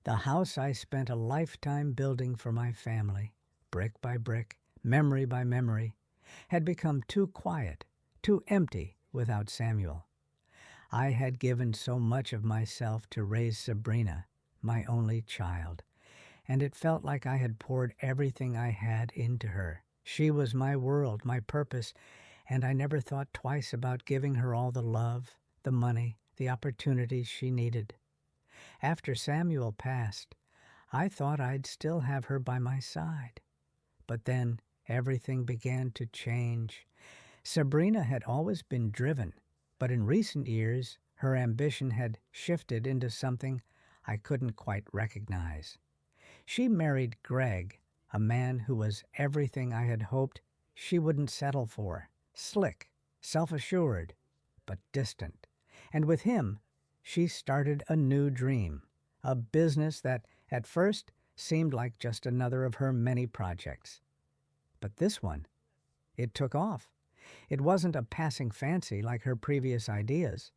The house I spent a lifetime building for my family, brick by brick, memory by memory, had become too quiet, too empty without Samuel. I had given so much of myself to raise Sabrina, my only child, and it felt like I had poured everything I had into her. She was my world, my purpose, and I never thought twice about giving her all the love, the money, the opportunities she needed. After Samuel passed, I thought I'd still have her by my side. But then everything began to change. Sabrina had always been driven, but in recent years her ambition had shifted into something I couldn't quite recognize. She married Greg, a man who was everything I had hoped she wouldn't settle for: slick, self-assured, but distant. And with him, she started a new dream, a business that at first seemed like just another of her many projects. But this one, it took off. It wasn't a passing fancy like her previous ideas.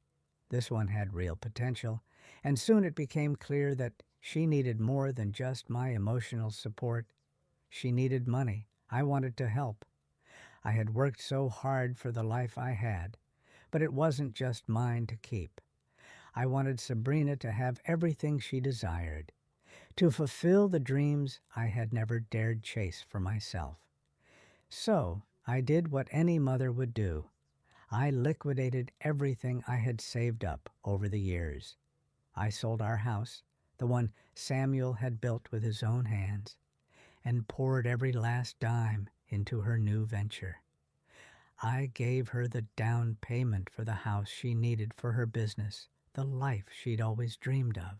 This one had real potential, and soon it became clear that she needed more than just my emotional support. She needed money. I wanted to help. I had worked so hard for the life I had, but it wasn't just mine to keep. I wanted Sabrina to have everything she desired, to fulfill the dreams I had never dared chase for myself. So I did what any mother would do. I liquidated everything I had saved up over the years. I sold our house, the one Samuel had built with his own hands, and poured every last dime into her new venture. I gave her the down payment for the house she needed for her business, the life she'd always dreamed of.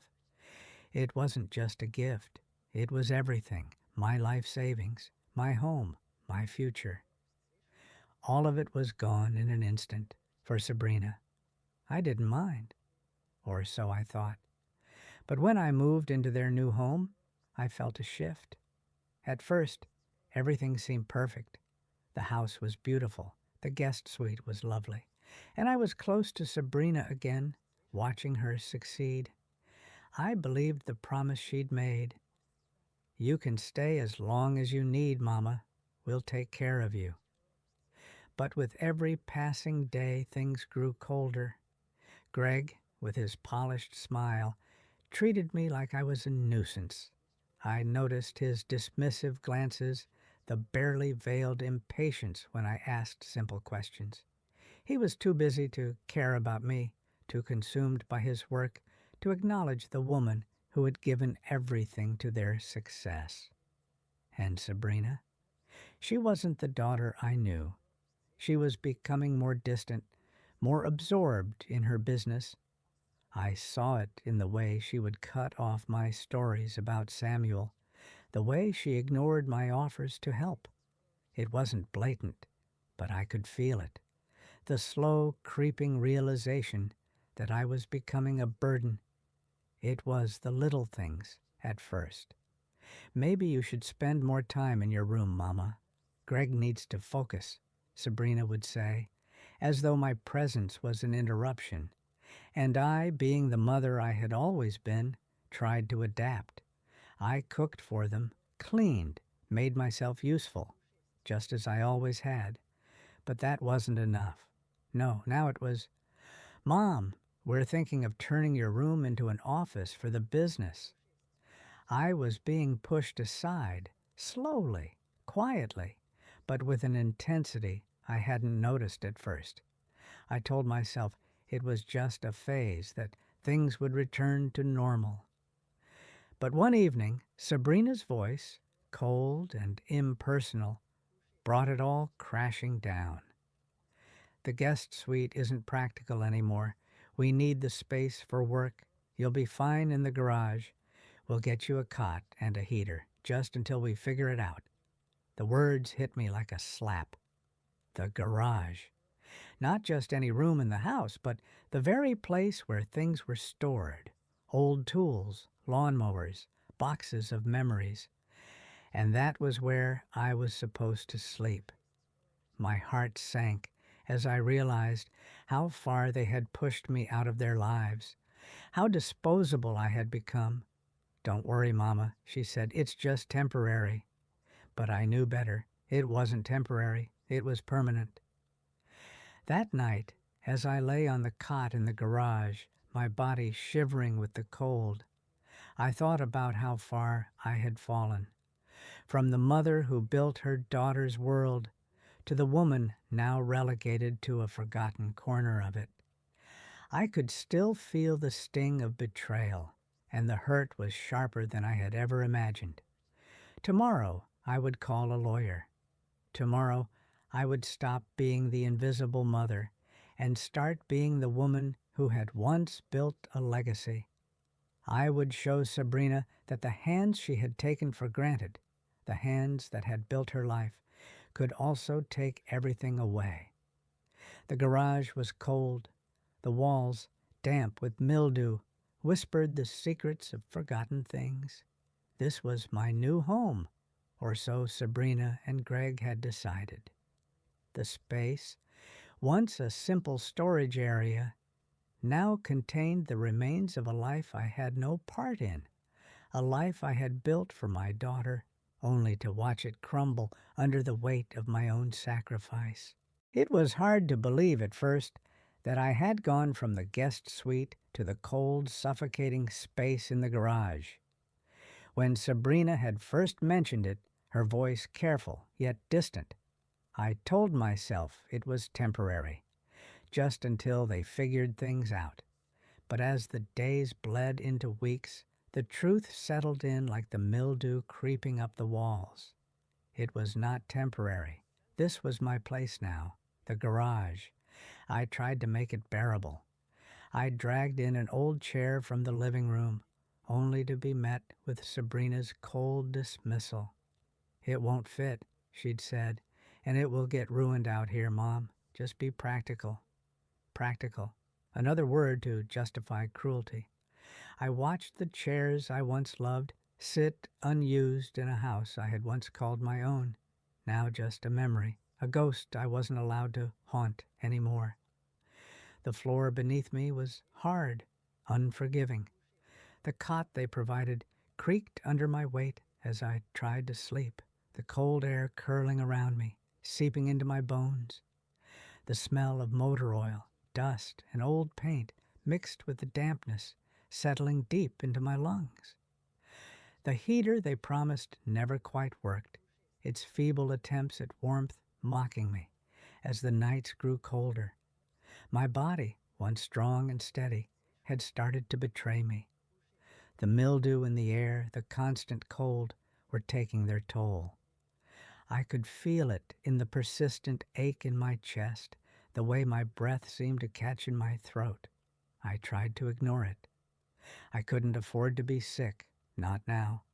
It wasn't just a gift. It was everything: my life savings, my home, my future. All of it was gone in an instant for Sabrina. I didn't mind, or so I thought. But when I moved into their new home, I felt a shift. At first, everything seemed perfect. The house was beautiful. The guest suite was lovely. And I was close to Sabrina again, watching her succeed. I believed the promise she'd made. "You can stay as long as you need, Mama. We'll take care of you." But with every passing day, things grew colder. Greg, with his polished smile, treated me like I was a nuisance. I noticed his dismissive glances, the barely veiled impatience when I asked simple questions. He was too busy to care about me, too consumed by his work to acknowledge the woman who had given everything to their success. And Sabrina? She wasn't the daughter I knew. She was becoming more distant, more absorbed in her business. I saw it in the way she would cut off my stories about Samuel, the way she ignored my offers to help. It wasn't blatant, but I could feel it. The slow, creeping realization that I was becoming a burden. It was the little things at first. "Maybe you should spend more time in your room, Mama. Greg needs to focus," Sabrina would say, as though my presence was an interruption. And I, being the mother I had always been, tried to adapt. I cooked for them, cleaned, made myself useful, just as I always had. But that wasn't enough. No, now it was, "Mom, we're thinking of turning your room into an office for the business." I was being pushed aside, slowly, quietly, but with an intensity I hadn't noticed at first. I told myself it was just a phase, that things would return to normal. But one evening, Sabrina's voice, cold and impersonal, brought it all crashing down. "The guest suite isn't practical anymore. We need the space for work. You'll be fine in the garage. We'll get you a cot and a heater, just until we figure it out." The words hit me like a slap. The garage. Not just any room in the house, but the very place where things were stored. Old tools, lawnmowers, boxes of memories. And that was where I was supposed to sleep. My heart sank as I realized how far they had pushed me out of their lives, how disposable I had become. "Don't worry, Mama," she said. "It's just temporary." But I knew better. It wasn't temporary. It was permanent. That night, as I lay on the cot in the garage, my body shivering with the cold, I thought about how far I had fallen. From the mother who built her daughter's world to the woman now relegated to a forgotten corner of it. I could still feel the sting of betrayal, and the hurt was sharper than I had ever imagined. Tomorrow I would call a lawyer. Tomorrow I would stop being the invisible mother and start being the woman who had once built a legacy. I would show Sabrina that the hands she had taken for granted, the hands that had built her life, could also take everything away. The garage was cold. The walls, damp with mildew, whispered the secrets of forgotten things. This was my new home, or so Sabrina and Greg had decided. The space, once a simple storage area, now contained the remains of a life I had no part in, a life I had built for my daughter, only to watch it crumble under the weight of my own sacrifice. It was hard to believe at first that I had gone from the guest suite to the cold, suffocating space in the garage. When Sabrina had first mentioned it, her voice careful yet distant, I told myself it was temporary, just until they figured things out. But as the days bled into weeks, the truth settled in like the mildew creeping up the walls. It was not temporary. This was my place now, the garage. I tried to make it bearable. I dragged in an old chair from the living room, only to be met with Sabrina's cold dismissal. "It won't fit," she'd said, "and it will get ruined out here, Mom. Just be practical." Practical. Another word to justify cruelty. I watched the chairs I once loved sit unused in a house I had once called my own, now just a memory, a ghost I wasn't allowed to haunt anymore. The floor beneath me was hard, unforgiving. The cot they provided creaked under my weight as I tried to sleep, the cold air curling around me, seeping into my bones. The smell of motor oil, dust, and old paint mixed with the dampness, settling deep into my lungs. The heater they promised never quite worked, its feeble attempts at warmth mocking me as the nights grew colder. My body, once strong and steady, had started to betray me. The mildew in the air, the constant cold, were taking their toll. I could feel it in the persistent ache in my chest, the way my breath seemed to catch in my throat. I tried to ignore it. I couldn't afford to be sick, not now.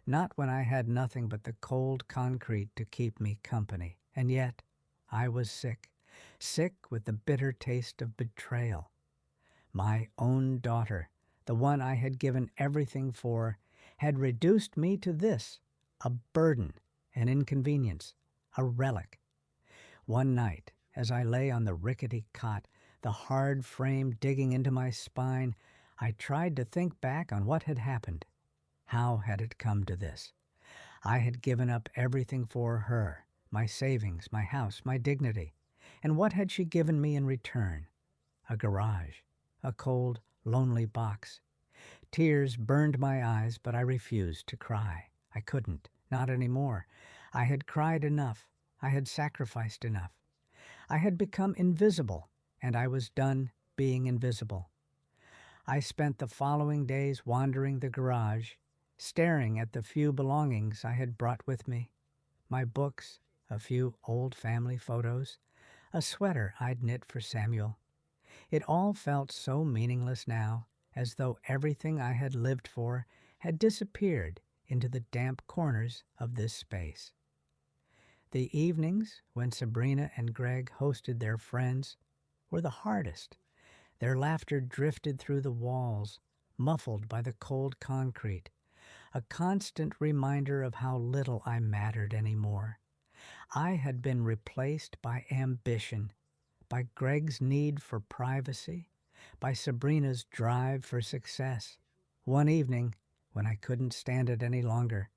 Not when I had nothing but the cold concrete to keep me company. And yet, I was sick, sick with the bitter taste of betrayal. My own daughter, the one I had given everything for, had reduced me to this, a burden, an inconvenience, a relic. One night, as I lay on the rickety cot, the hard frame digging into my spine, I tried to think back on what had happened. How had it come to this? I had given up everything for her, my savings, my house, my dignity. And what had she given me in return? A garage, a cold, lonely box. Tears burned my eyes, but I refused to cry. I couldn't, not anymore. I had cried enough. I had sacrificed enough. I had become invisible, and I was done being invisible. I spent the following days wandering the garage, staring at the few belongings I had brought with me. My books, a few old family photos, a sweater I'd knit for Samuel. It all felt so meaningless now, as though everything I had lived for had disappeared into the damp corners of this space. The evenings when Sabrina and Greg hosted their friends were the hardest. Their laughter drifted through the walls, muffled by the cold concrete, a constant reminder of how little I mattered anymore. I had been replaced by ambition, by Greg's need for privacy, by Sabrina's drive for success. One evening, when I couldn't stand it any longer,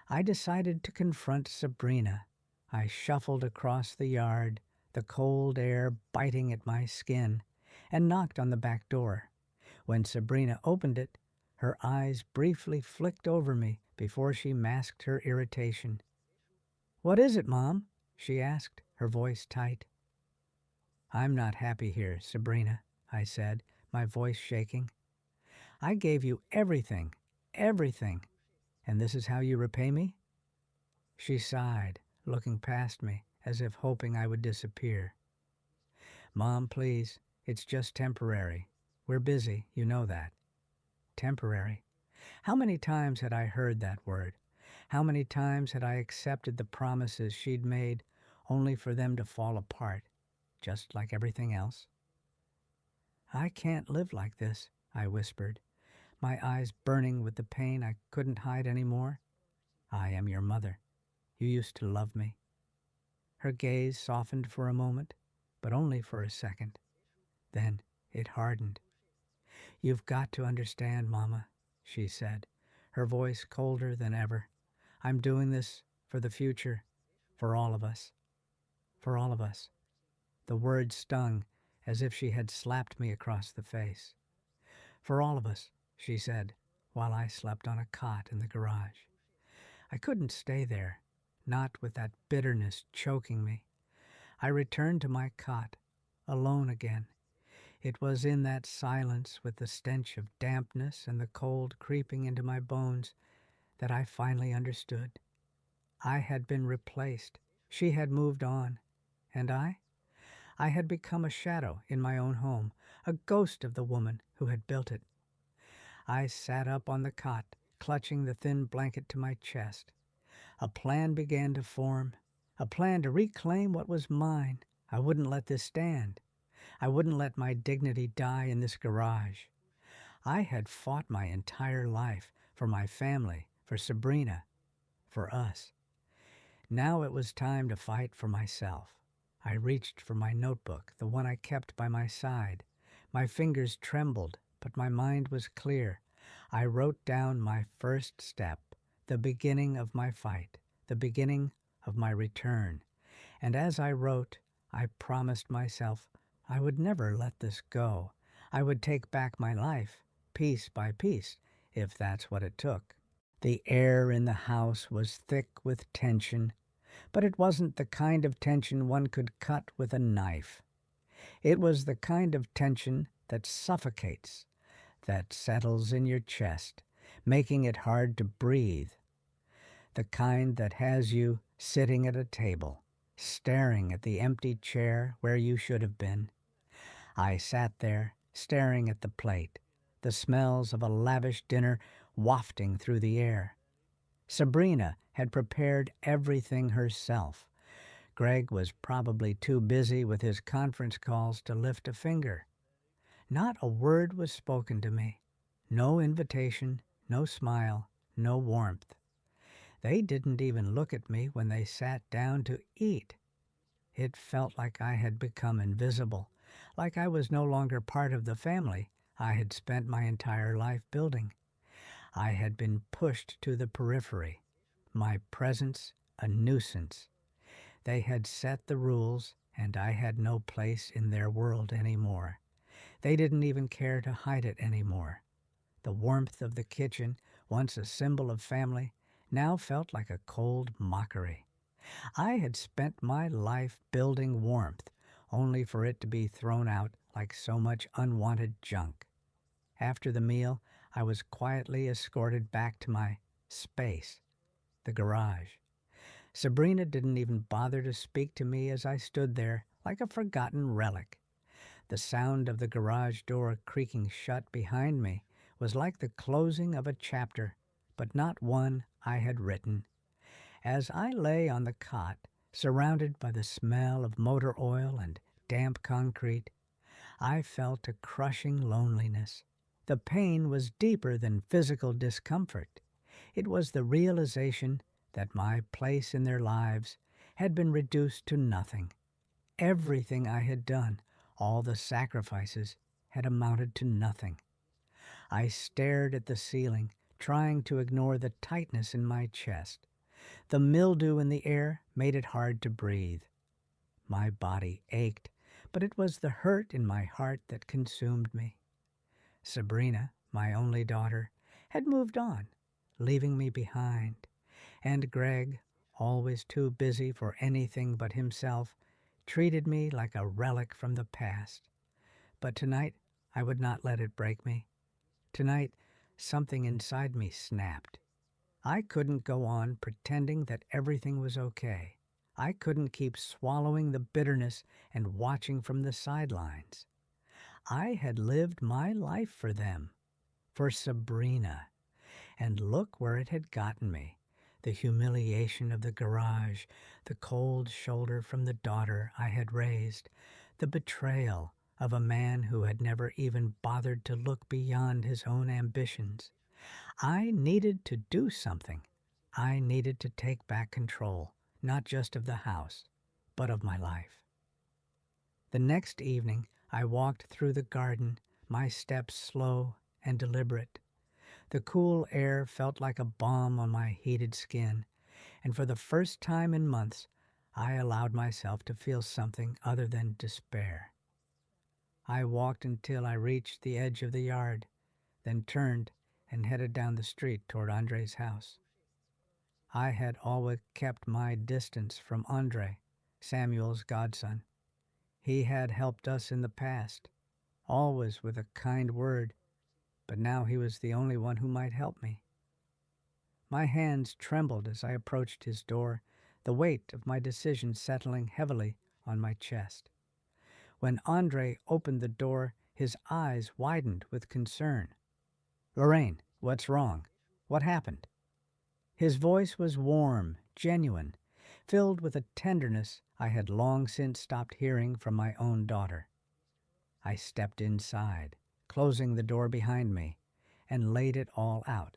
I decided to confront Sabrina. I shuffled across the yard, the cold air biting at my skin, and knocked on the back door. When Sabrina opened it, her eyes briefly flicked over me before she masked her irritation. "What is it, Mom?" she asked, her voice tight. "I'm not happy here, Sabrina," I said, my voice shaking. "I gave you everything, everything, and this is how you repay me?" She sighed, looking past me as if hoping I would disappear. "Mom, please, it's just temporary. We're busy, you know that." Temporary. How many times had I heard that word? How many times had I accepted the promises she'd made only for them to fall apart, just like everything else? "I can't live like this," I whispered, my eyes burning with the pain I couldn't hide anymore. "I am your mother. You used to love me." Her gaze softened for a moment, but only for a second. Then it hardened. "You've got to understand, Mama," she said, her voice colder than ever. "I'm doing this for the future, for all of us. For all of us." The words stung as if she had slapped me across the face. "For all of us," she said, while I slept on a cot in the garage. I couldn't stay there, not with that bitterness choking me. I returned to my cot, alone again. It was in that silence, with the stench of dampness and the cold creeping into my bones, that I finally understood. I had been replaced. She had moved on. And I? I had become a shadow in my own home, a ghost of the woman who had built it. I sat up on the cot, clutching the thin blanket to my chest. A plan began to form, a plan to reclaim what was mine. I wouldn't let this stand. I wouldn't let my dignity die in this garage. I had fought my entire life for my family, for Sabrina, for us. Now it was time to fight for myself. I reached for my notebook, the one I kept by my side. My fingers trembled, but my mind was clear. I wrote down my first step, the beginning of my fight, the beginning of my return. And as I wrote, I promised myself I would never let this go. I would take back my life, piece by piece, if that's what it took. The air in the house was thick with tension, but it wasn't the kind of tension one could cut with a knife. It was the kind of tension that suffocates, that settles in your chest, making it hard to breathe. The kind that has you sitting at a table, staring at the empty chair where you should have been. I sat there, staring at the plate, the smells of a lavish dinner wafting through the air. Sabrina had prepared everything herself. Greg was probably too busy with his conference calls to lift a finger. Not a word was spoken to me. No invitation, no smile, no warmth. They didn't even look at me when they sat down to eat. It felt like I had become invisible, like I was no longer part of the family I had spent my entire life building. I had been pushed to the periphery, my presence a nuisance. They had set the rules, and I had no place in their world anymore. They didn't even care to hide it anymore. The warmth of the kitchen, once a symbol of family, now felt like a cold mockery. I had spent my life building warmth, only for it to be thrown out like so much unwanted junk. After the meal, I was quietly escorted back to my space, the garage. Sabrina didn't even bother to speak to me as I stood there like a forgotten relic. The sound of the garage door creaking shut behind me was like the closing of a chapter, but not one I had written. As I lay on the cot, surrounded by the smell of motor oil and damp concrete, I felt a crushing loneliness. The pain was deeper than physical discomfort. It was the realization that my place in their lives had been reduced to nothing. Everything I had done, all the sacrifices, had amounted to nothing. I stared at the ceiling, trying to ignore the tightness in my chest. The mildew in the air made it hard to breathe. My body ached, but it was the hurt in my heart that consumed me. Sabrina, my only daughter, had moved on, leaving me behind, and Greg, always too busy for anything but himself, treated me like a relic from the past. But tonight, I would not let it break me. Tonight, something inside me snapped. I couldn't go on pretending that everything was okay. I couldn't keep swallowing the bitterness and watching from the sidelines. I had lived my life for them, for Sabrina, and look where it had gotten me. The humiliation of the garage, the cold shoulder from the daughter I had raised, the betrayal of a man who had never even bothered to look beyond his own ambitions. I needed to do something. I needed to take back control, not just of the house, but of my life. The next evening, I walked through the garden, my steps slow and deliberate. The cool air felt like a balm on my heated skin, and for the first time in months, I allowed myself to feel something other than despair. I walked until I reached the edge of the yard, then turned and headed down the street toward Andre's house. I had always kept my distance from Andre, Samuel's godson. He had helped us in the past, always with a kind word, but now he was the only one who might help me. My hands trembled as I approached his door, the weight of my decision settling heavily on my chest. When Andre opened the door, his eyes widened with concern. "Lorraine, what's wrong? What happened?" His voice was warm, genuine, filled with a tenderness I had long since stopped hearing from my own daughter. I stepped inside, closing the door behind me, and laid it all out.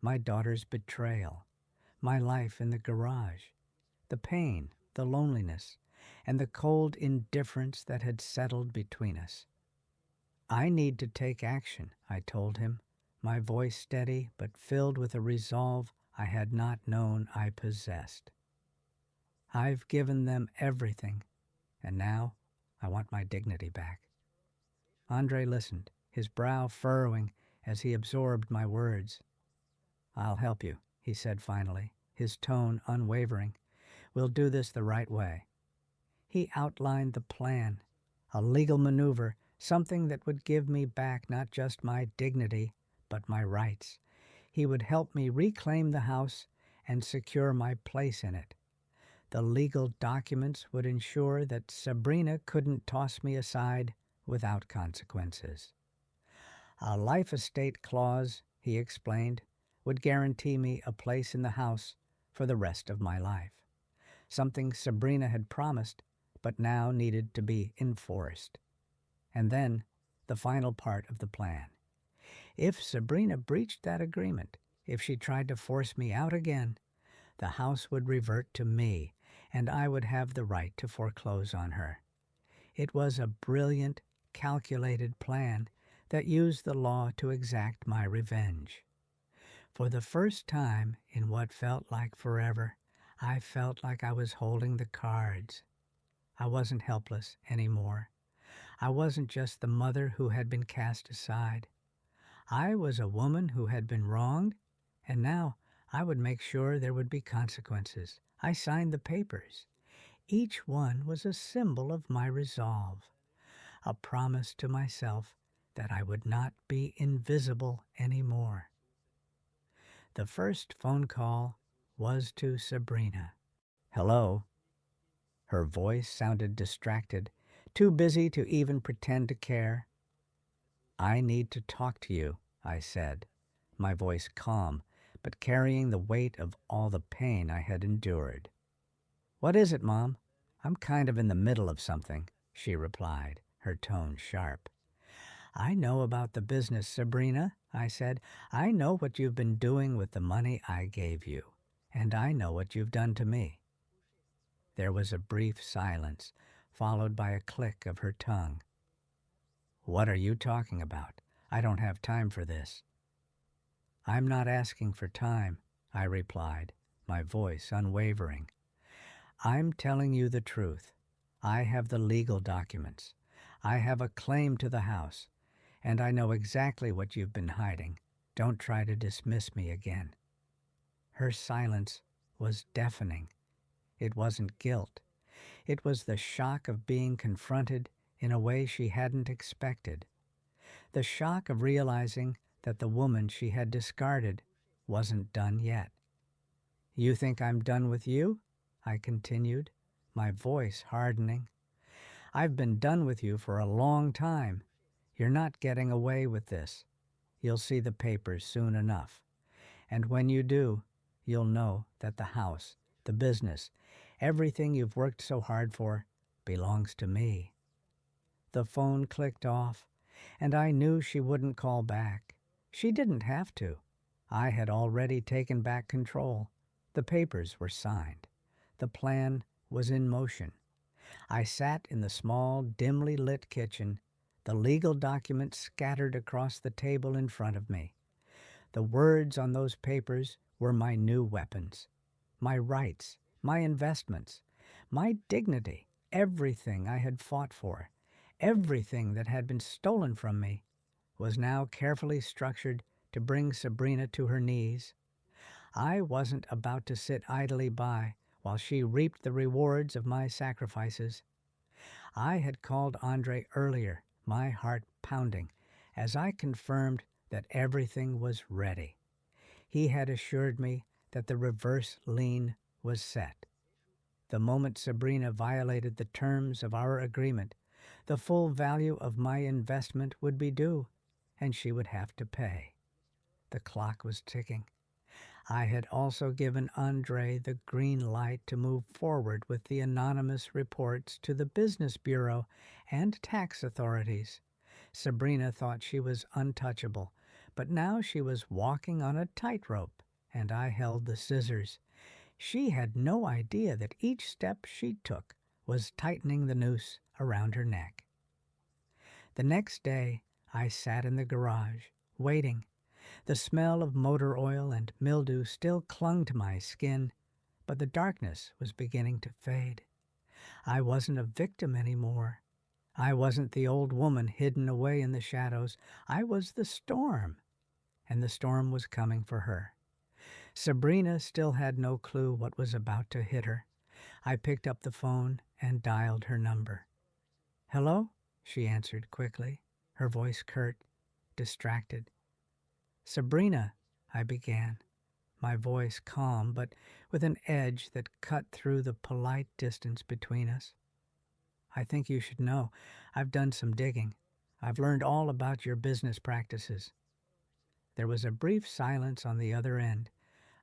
My daughter's betrayal, my life in the garage, the pain, the loneliness, and the cold indifference that had settled between us. "I need to take action," I told him, my voice steady but filled with a resolve I had not known I possessed. "I've given them everything, and now I want my dignity back." Andre listened, his brow furrowing as he absorbed my words. "I'll help you," he said finally, his tone unwavering. "We'll do this the right way." He outlined the plan, a legal maneuver, something that would give me back not just my dignity, but my rights. He would help me reclaim the house and secure my place in it. The legal documents would ensure that Sabrina couldn't toss me aside without consequences. A life estate clause, he explained, would guarantee me a place in the house for the rest of my life, something Sabrina had promised but now needed to be enforced. And then the final part of the plan. If Sabrina breached that agreement, if she tried to force me out again, the house would revert to me, and I would have the right to foreclose on her. It was a brilliant, calculated plan that used the law to exact my revenge. For the first time in what felt like forever, I felt like I was holding the cards. I wasn't helpless anymore. I wasn't just the mother who had been cast aside. I was a woman who had been wronged, and now I would make sure there would be consequences. I signed the papers. Each one was a symbol of my resolve, a promise to myself that I would not be invisible anymore. The first phone call was to Sabrina. "Hello." Her voice sounded distracted, too busy to even pretend to care. "I need to talk to you," I said, my voice calm, but carrying the weight of all the pain I had endured. "What is it, Mom? I'm kind of in the middle of something," she replied, her tone sharp. "I know about the business, Sabrina," I said. "I know what you've been doing with the money I gave you, and I know what you've done to me." There was a brief silence, followed by a click of her tongue. "What are you talking about? I don't have time for this." I'm not asking for time, I replied, my voice unwavering. I'm telling you the truth. I have the legal documents. I have a claim to the house, and I know exactly what you've been hiding. Don't try to dismiss me again. Her silence was deafening. It wasn't guilt. It was the shock of being confronted in a way she hadn't expected. The shock of realizing that the woman she had discarded wasn't done yet. You think I'm done with you? I continued, my voice hardening. I've been done with you for a long time. You're not getting away with this. You'll see the papers soon enough. And when you do, you'll know that the house, the business, everything you've worked so hard for belongs to me. The phone clicked off, and I knew she wouldn't call back. She didn't have to. I had already taken back control. The papers were signed. The plan was in motion. I sat in the small, dimly lit kitchen, the legal documents scattered across the table in front of me. The words on those papers were my new weapons, my rights, my investments, my dignity, everything I had fought for, everything that had been stolen from me, was now carefully structured to bring Sabrina to her knees. I wasn't about to sit idly by while she reaped the rewards of my sacrifices. I had called Andre earlier, my heart pounding, as I confirmed that everything was ready. He had assured me that the reverse lien was set. The moment Sabrina violated the terms of our agreement, the full value of my investment would be due, and she would have to pay. The clock was ticking. I had also given Andre the green light to move forward with the anonymous reports to the Business Bureau and tax authorities. Sabrina thought she was untouchable, but now she was walking on a tightrope, and I held the scissors. She had no idea that each step she took was tightening the noose around her neck. The next day, I sat in the garage, waiting. The smell of motor oil and mildew still clung to my skin, but the darkness was beginning to fade. I wasn't a victim anymore. I wasn't the old woman hidden away in the shadows. I was the storm, and the storm was coming for her. Sabrina still had no clue what was about to hit her. I picked up the phone and dialed her number. "Hello?" she answered quickly, her voice curt, distracted. "Sabrina," I began, my voice calm but with an edge that cut through the polite distance between us. "I think you should know. I've done some digging. I've learned all about your business practices." There was a brief silence on the other end,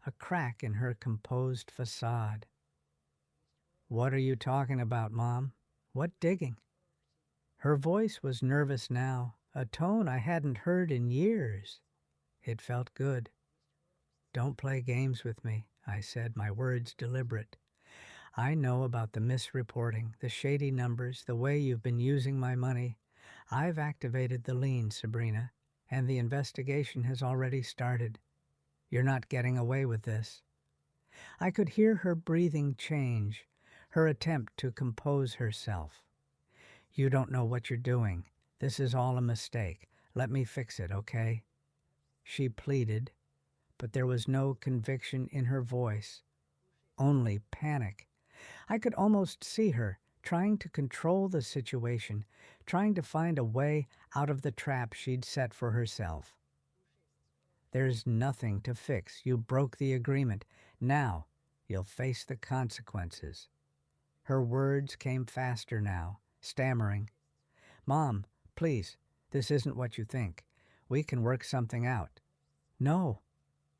a crack in her composed facade. "What are you talking about, Mom? What digging?" Her voice was nervous now, a tone I hadn't heard in years. It felt good. "Don't play games with me," I said, my words deliberate. "I know about the misreporting, the shady numbers, the way you've been using my money. I've activated the lien, Sabrina, and the investigation has already started. You're not getting away with this." I could hear her breathing change, her attempt to compose herself. "You don't know what you're doing. This is all a mistake. Let me fix it, okay?" She pleaded, but there was no conviction in her voice, only panic. I could almost see her trying to control the situation, trying to find a way out of the trap she'd set for herself. "There's nothing to fix. You broke the agreement. Now you'll face the consequences." Her words came faster now, stammering. "Mom, please, this isn't what you think. We can work something out." "No,"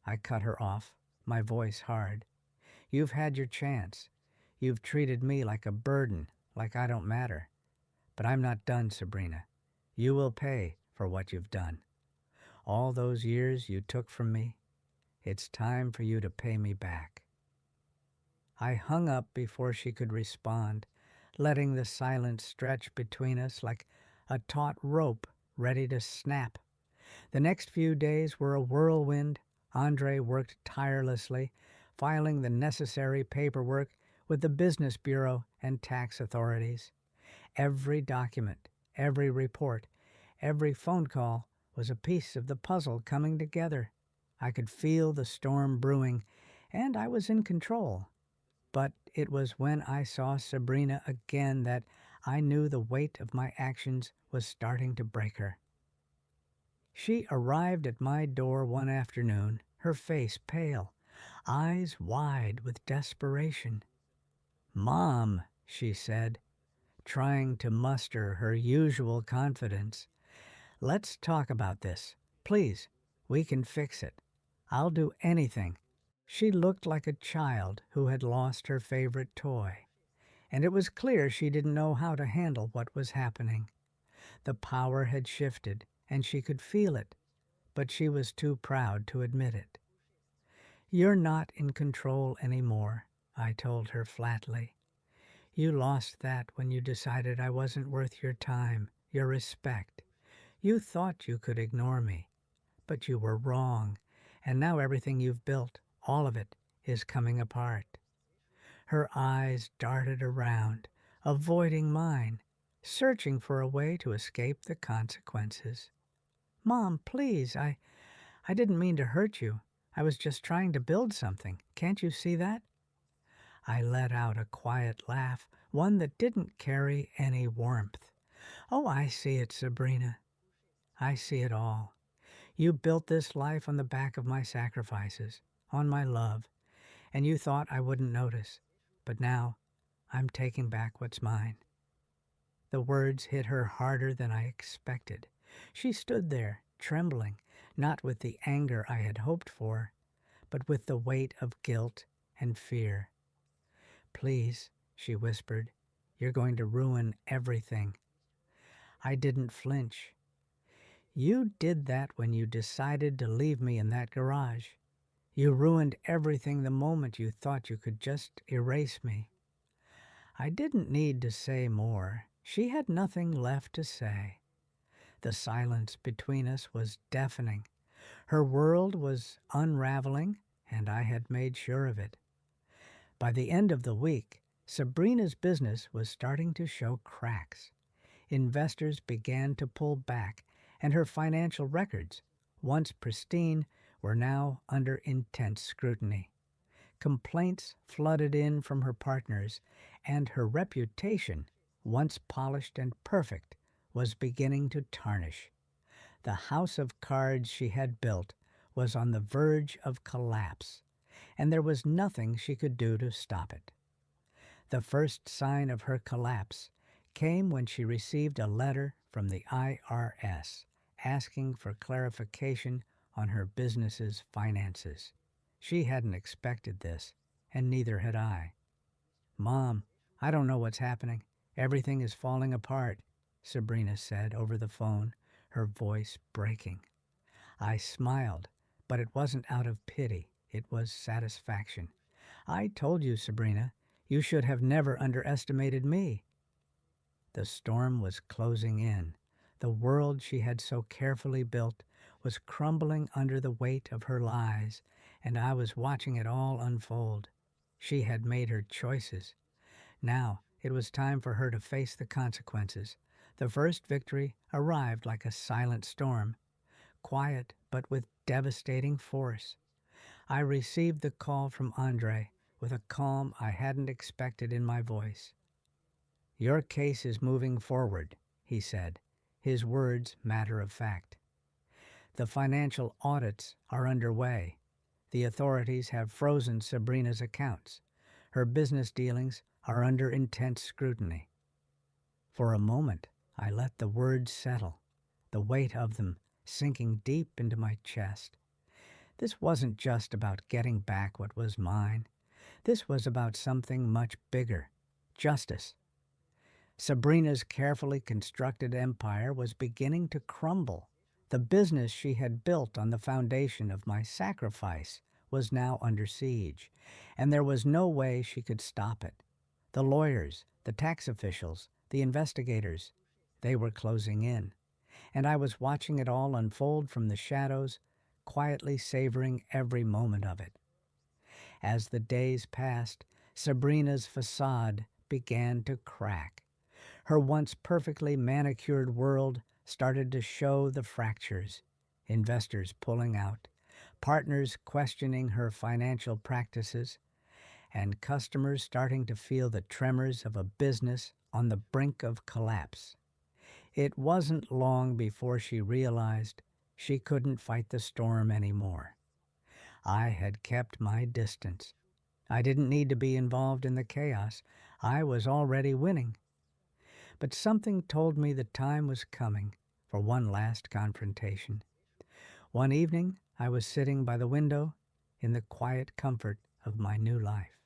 I cut her off, my voice hard. "You've had your chance. You've treated me like a burden, like I don't matter. But I'm not done, Sabrina. You will pay for what you've done. All those years you took from me, it's time for you to pay me back." I hung up before she could respond, letting the silence stretch between us like a taut rope ready to snap. The next few days were a whirlwind Andre worked tirelessly, filing the necessary paperwork with the Business Bureau and tax authorities. Every document, every report, every phone call was a piece of the puzzle coming together. I could feel the storm brewing, and I was in control. But it was when I saw Sabrina again that I knew the weight of my actions was starting to break her. She arrived at my door one afternoon, her face pale, eyes wide with desperation. "Mom," she said, trying to muster her usual confidence, "let's talk about this. Please, we can fix it. I'll do anything." She looked like a child who had lost her favorite toy, and it was clear she didn't know how to handle what was happening. The power had shifted, and she could feel it, but she was too proud to admit it. "You're not in control anymore," I told her flatly. "You lost that when you decided I wasn't worth your time, your respect. You thought you could ignore me, but you were wrong, and now everything you've built, all of it, is coming apart." Her eyes darted around, avoiding mine, searching for a way to escape the consequences. "Mom, please, I didn't mean to hurt you. I was just trying to build something. Can't you see that?" I let out a quiet laugh, one that didn't carry any warmth. "Oh, I see it, Sabrina. I see it all. You built this life on the back of my sacrifices, on my love, and you thought I wouldn't notice. But now, I'm taking back what's mine." The words hit her harder than I expected. She stood there, trembling, not with the anger I had hoped for, but with the weight of guilt and fear. "Please," she whispered, "you're going to ruin everything." I didn't flinch. "You did that when you decided to leave me in that garage. You ruined everything the moment you thought you could just erase me." I didn't need to say more. She had nothing left to say. The silence between us was deafening. Her world was unraveling, and I had made sure of it. By the end of the week, Sabrina's business was starting to show cracks. Investors began to pull back, and her financial records, once pristine, were now under intense scrutiny. Complaints flooded in from her partners, and her reputation, once polished and perfect, was beginning to tarnish. The house of cards she had built was on the verge of collapse, and there was nothing she could do to stop it. The first sign of her collapse came when she received a letter from the IRS asking for clarification on her business's finances. She hadn't expected this, and neither had I. "Mom, I don't know what's happening. Everything is falling apart," Sabrina said over the phone, her voice breaking. I smiled, but it wasn't out of pity. It was satisfaction. "I told you, Sabrina, you should have never underestimated me." The storm was closing in. The world she had so carefully built was crumbling under the weight of her lies, and I was watching it all unfold. She had made her choices. Now it was time for her to face the consequences. The first victory arrived like a silent storm, quiet but with devastating force. I received the call from Andre with a calm I hadn't expected in my voice. "Your case is moving forward," he said, his words matter of fact. "The financial audits are underway. The authorities have frozen Sabrina's accounts. Her business dealings are under intense scrutiny." For a moment, I let the words settle, the weight of them sinking deep into my chest. This wasn't just about getting back what was mine. This was about something much bigger, justice. Sabrina's carefully constructed empire was beginning to crumble. The business she had built on the foundation of my sacrifice was now under siege, and there was no way she could stop it. The lawyers, the tax officials, the investigators, they were closing in, and I was watching it all unfold from the shadows, quietly savoring every moment of it. As the days passed, Sabrina's facade began to crack. Her once perfectly manicured world started to show the fractures, investors pulling out, partners questioning her financial practices, and customers starting to feel the tremors of a business on the brink of collapse. It wasn't long before she realized she couldn't fight the storm anymore. I had kept my distance. I didn't need to be involved in the chaos. I was already winning. But something told me the time was coming for one last confrontation. One evening, I was sitting by the window in the quiet comfort of my new life.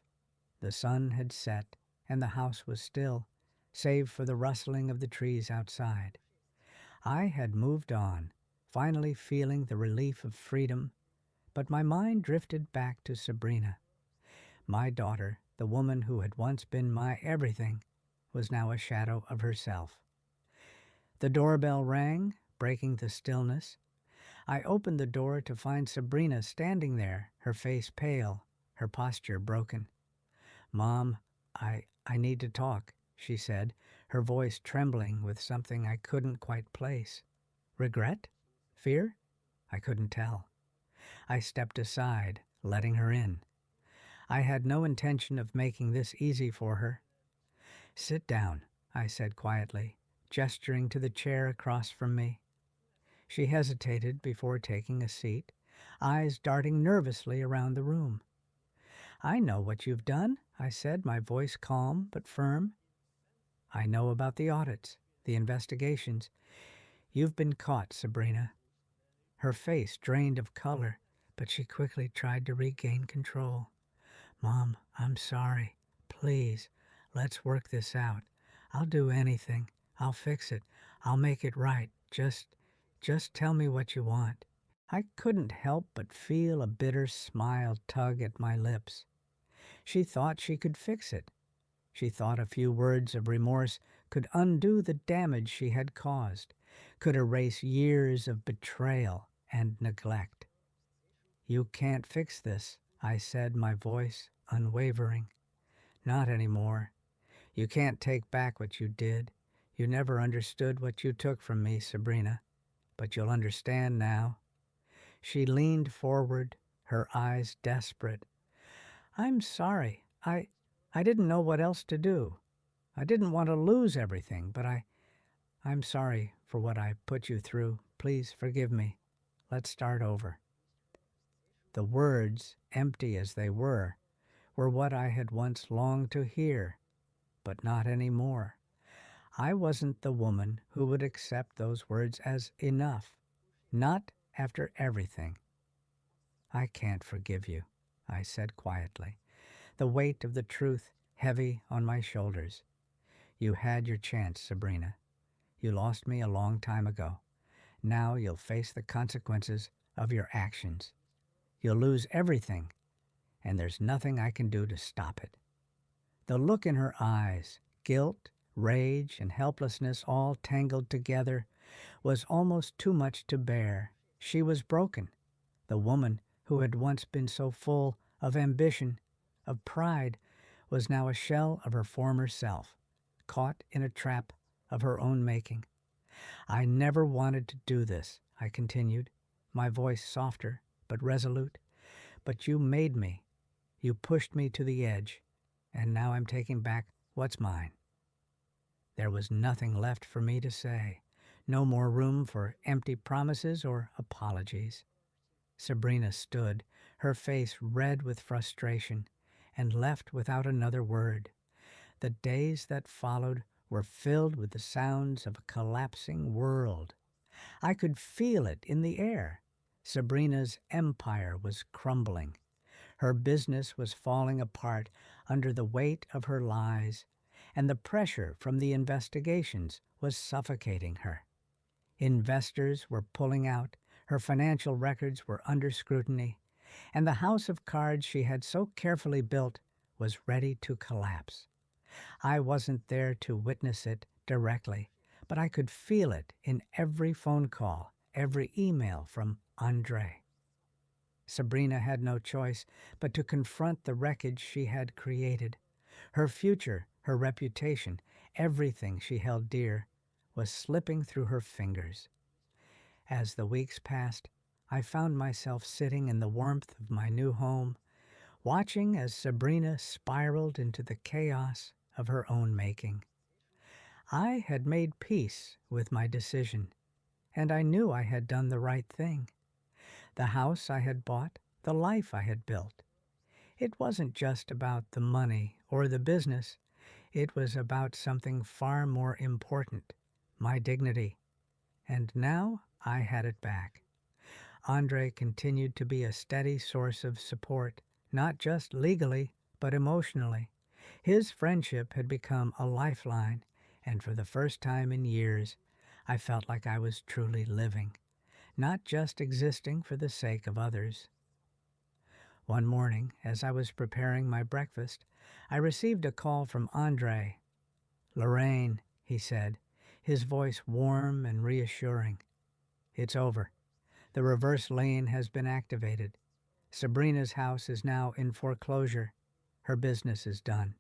The sun had set, and the house was still, save for the rustling of the trees outside. I had moved on, finally feeling the relief of freedom, but my mind drifted back to Sabrina. My daughter, the woman who had once been my everything, was now a shadow of herself. The doorbell rang, breaking the stillness. I opened the door to find Sabrina standing there, her face pale, her posture broken. "Mom, I need to talk," she said, her voice trembling with something I couldn't quite place. Regret? Fear? I couldn't tell. I stepped aside, letting her in. I had no intention of making this easy for her. "Sit down," I said quietly, gesturing to the chair across from me. She hesitated before taking a seat, eyes darting nervously around the room. "I know what you've done," I said, my voice calm but firm. "I know about the audits, the investigations. You've been caught, Sabrina." Her face drained of color, but she quickly tried to regain control. "Mom, I'm sorry. Please, let's work this out. I'll do anything. I'll fix it. I'll make it right. Just tell me what you want." I couldn't help but feel a bitter smile tug at my lips. She thought she could fix it. She thought a few words of remorse could undo the damage she had caused, could erase years of betrayal and neglect. "You can't fix this," I said, my voice unwavering. "Not anymore. You can't take back what you did. You never understood what you took from me, Sabrina, but you'll understand now." She leaned forward, her eyes desperate. "I'm sorry. I didn't know what else to do. I didn't want to lose everything, but I'm sorry for what I put you through. Please forgive me. Let's start over." The words, empty as they were what I had once longed to hear, but not anymore. I wasn't the woman who would accept those words as enough, not after everything. "I can't forgive you," I said quietly, the weight of the truth heavy on my shoulders. "You had your chance, Sabrina. You lost me a long time ago. Now you'll face the consequences of your actions. You'll lose everything, and there's nothing I can do to stop it." The look in her eyes, guilt, rage, and helplessness all tangled together, was almost too much to bear. She was broken. The woman who had once been so full of ambition, of pride, was now a shell of her former self, caught in a trap of her own making. "I never wanted to do this," I continued, my voice softer but resolute. "But you made me. You pushed me to the edge, and now I'm taking back what's mine." There was nothing left for me to say, no more room for empty promises or apologies. Sabrina stood, her face red with frustration, and left without another word. The days that followed were filled with the sounds of a collapsing world. I could feel it in the air. Sabrina's empire was crumbling. Her business was falling apart under the weight of her lies, and the pressure from the investigations was suffocating her. Investors were pulling out, her financial records were under scrutiny, and the house of cards she had so carefully built was ready to collapse. I wasn't there to witness it directly, but I could feel it in every phone call, every email from Andre. Sabrina had no choice but to confront the wreckage she had created. Her future, her reputation, everything she held dear was slipping through her fingers. As the weeks passed, I found myself sitting in the warmth of my new home, watching as Sabrina spiraled into the chaos of her own making. I had made peace with my decision, and I knew I had done the right thing. The house I had bought, the life I had built. It wasn't just about the money or the business. It was about something far more important, my dignity. And now I had it back. Andre continued to be a steady source of support, not just legally, but emotionally. His friendship had become a lifeline, and for the first time in years, I felt like I was truly living, not just existing for the sake of others. One morning, as I was preparing my breakfast, I received a call from Andre. "Lorraine," he said, his voice warm and reassuring. "It's over. The reverse lane has been activated. Sabrina's house is now in foreclosure. Her business is done."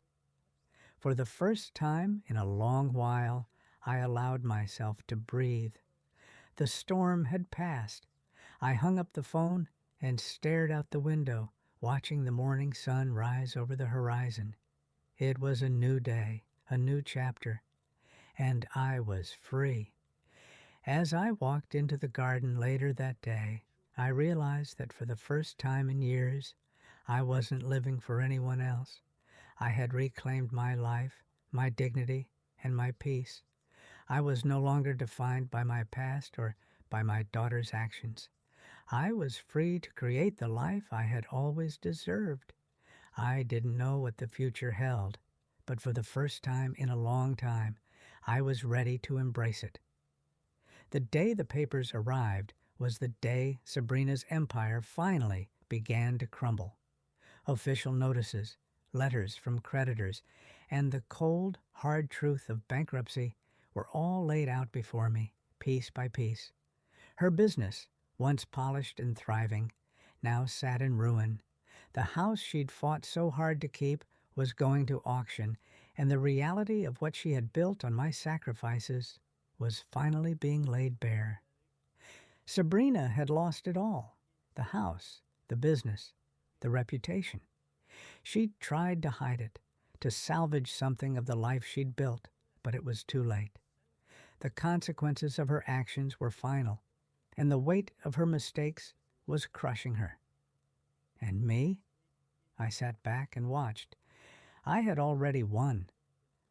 For the first time in a long while, I allowed myself to breathe. The storm had passed. I hung up the phone and stared out the window, watching the morning sun rise over the horizon. It was a new day, a new chapter, and I was free. As I walked into the garden later that day, I realized that for the first time in years, I wasn't living for anyone else. I had reclaimed my life, my dignity, and my peace. I was no longer defined by my past or by my daughter's actions. I was free to create the life I had always deserved. I didn't know what the future held, but for the first time in a long time, I was ready to embrace it. The day the papers arrived was the day Sabrina's empire finally began to crumble. Official notices, letters from creditors, and the cold, hard truth of bankruptcy were all laid out before me, piece by piece. Her business, once polished and thriving, now sat in ruin. The house she'd fought so hard to keep was going to auction, and the reality of what she had built on my sacrifices was finally being laid bare. Sabrina had lost it all: the house, the business, the reputation. She'd tried to hide it, to salvage something of the life she'd built, but it was too late. The consequences of her actions were final, and the weight of her mistakes was crushing her. And me? I sat back and watched. I had already won.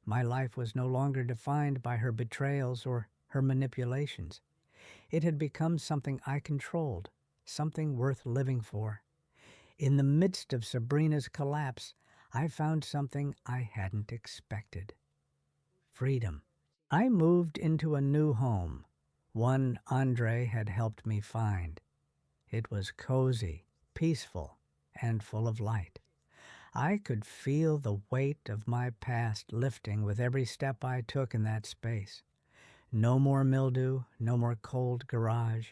My life was no longer defined by her betrayals or her manipulations. It had become something I controlled, something worth living for. In the midst of Sabrina's collapse, I found something I hadn't expected: freedom. I moved into a new home, one Andre had helped me find. It was cozy, peaceful, and full of light. I could feel the weight of my past lifting with every step I took in that space. No more mildew, no more cold garage,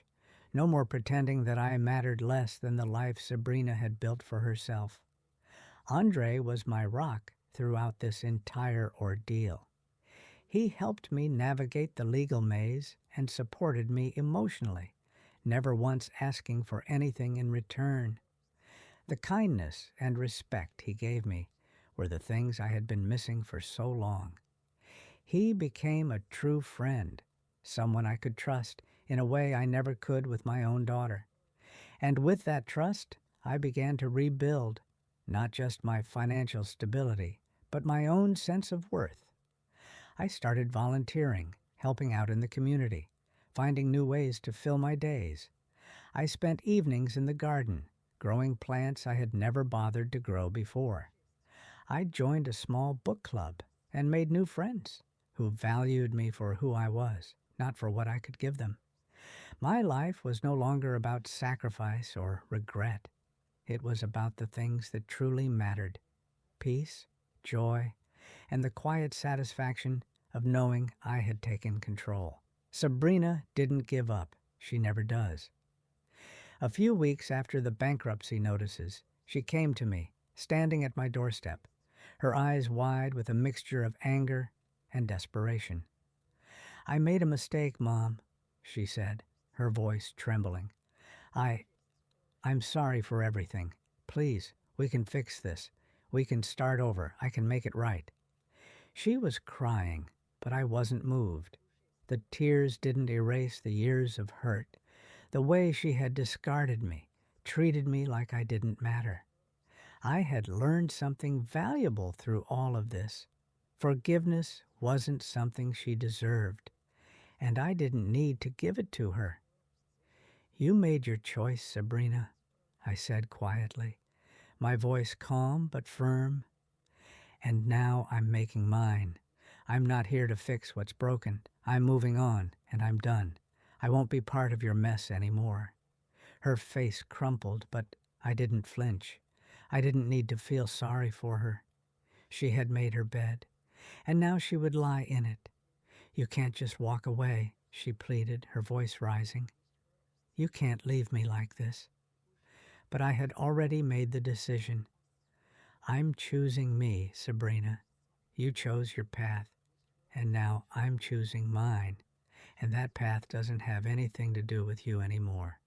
no more pretending that I mattered less than the life Sabrina had built for herself. Andre was my rock throughout this entire ordeal. He helped me navigate the legal maze and supported me emotionally, never once asking for anything in return. The kindness and respect he gave me were the things I had been missing for so long. He became a true friend, someone I could trust in a way I never could with my own daughter. And with that trust, I began to rebuild not just my financial stability, but my own sense of worth. I started volunteering, helping out in the community, finding new ways to fill my days. I spent evenings in the garden, growing plants I had never bothered to grow before. I joined a small book club and made new friends who valued me for who I was, not for what I could give them. My life was no longer about sacrifice or regret. It was about the things that truly mattered: peace, joy, and the quiet satisfaction of knowing I had taken control. Sabrina didn't give up. She never does. A few weeks after the bankruptcy notices, she came to me, standing at my doorstep, her eyes wide with a mixture of anger and desperation. "I made a mistake, Mom," she said, her voice trembling. I'm sorry for everything. Please, we can fix this. We can start over. I can make it right." She was crying, but I wasn't moved. The tears didn't erase the years of hurt, the way she had discarded me, treated me like I didn't matter. I had learned something valuable through all of this. Forgiveness wasn't something she deserved, and I didn't need to give it to her. "You made your choice, Sabrina," I said quietly, my voice calm but firm. "And now I'm making mine. I'm not here to fix what's broken. I'm moving on, and I'm done. I won't be part of your mess anymore." Her face crumpled, but I didn't flinch. I didn't need to feel sorry for her. She had made her bed, and now she would lie in it. "You can't just walk away," she pleaded, her voice rising. "You can't leave me like this." But I had already made the decision. "I'm choosing me, Sabrina. You chose your path, and now I'm choosing mine, and that path doesn't have anything to do with you anymore."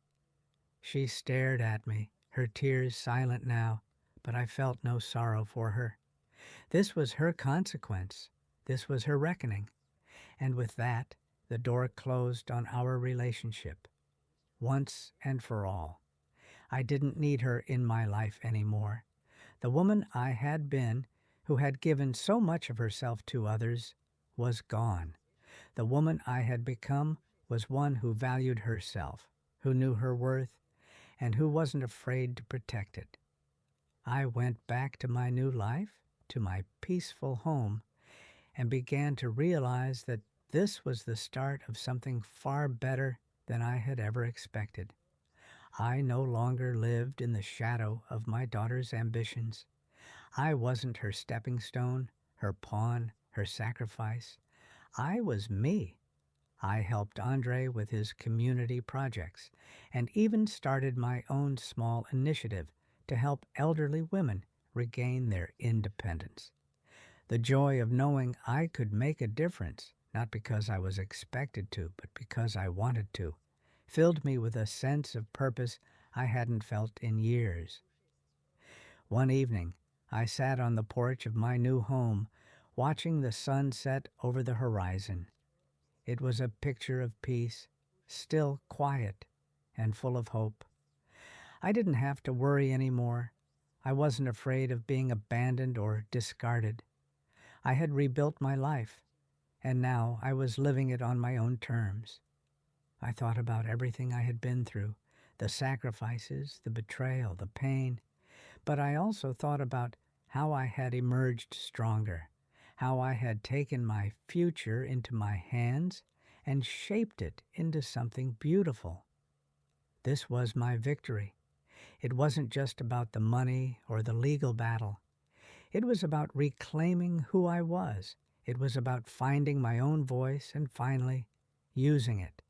She stared at me, her tears silent now, but I felt no sorrow for her. This was her consequence. This was her reckoning. And with that, the door closed on our relationship, once and for all. I didn't need her in my life anymore. The woman I had been, who had given so much of herself to others, was gone. The woman I had become was one who valued herself, who knew her worth, and who wasn't afraid to protect it. I went back to my new life, to my peaceful home, and began to realize that this was the start of something far better than I had ever expected. I no longer lived in the shadow of my daughter's ambitions. I wasn't her stepping stone, her pawn, her sacrifice. I was me. I helped Andre with his community projects and even started my own small initiative to help elderly women regain their independence. The joy of knowing I could make a difference, not because I was expected to, but because I wanted to, filled me with a sense of purpose I hadn't felt in years. One evening, I sat on the porch of my new home, watching the sun set over the horizon. It was a picture of peace, still quiet and full of hope. I didn't have to worry anymore. I wasn't afraid of being abandoned or discarded. I had rebuilt my life, and now I was living it on my own terms. I thought about everything I had been through, the sacrifices, the betrayal, the pain, but I also thought about how I had emerged stronger, how I had taken my future into my hands and shaped it into something beautiful. This was my victory. It wasn't just about the money or the legal battle. It was about reclaiming who I was. It was about finding my own voice and finally using it.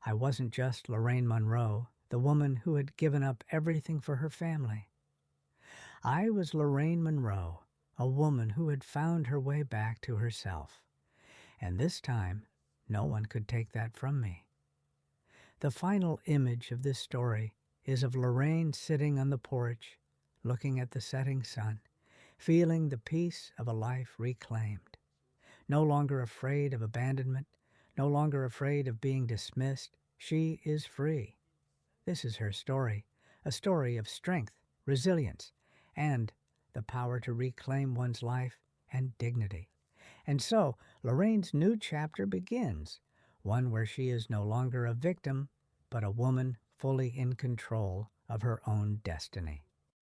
I wasn't just Lorraine Monroe, the woman who had given up everything for her family. I was Lorraine Monroe, a woman who had found her way back to herself. And this time, no one could take that from me. The final image of this story is of Lorraine sitting on the porch, looking at the setting sun, feeling the peace of a life reclaimed. No longer afraid of abandonment, no longer afraid of being dismissed, she is free. This is her story, a story of strength, resilience, and the power to reclaim one's life and dignity. And so, Lorraine's new chapter begins, one where she is no longer a victim, but a woman fully in control of her own destiny.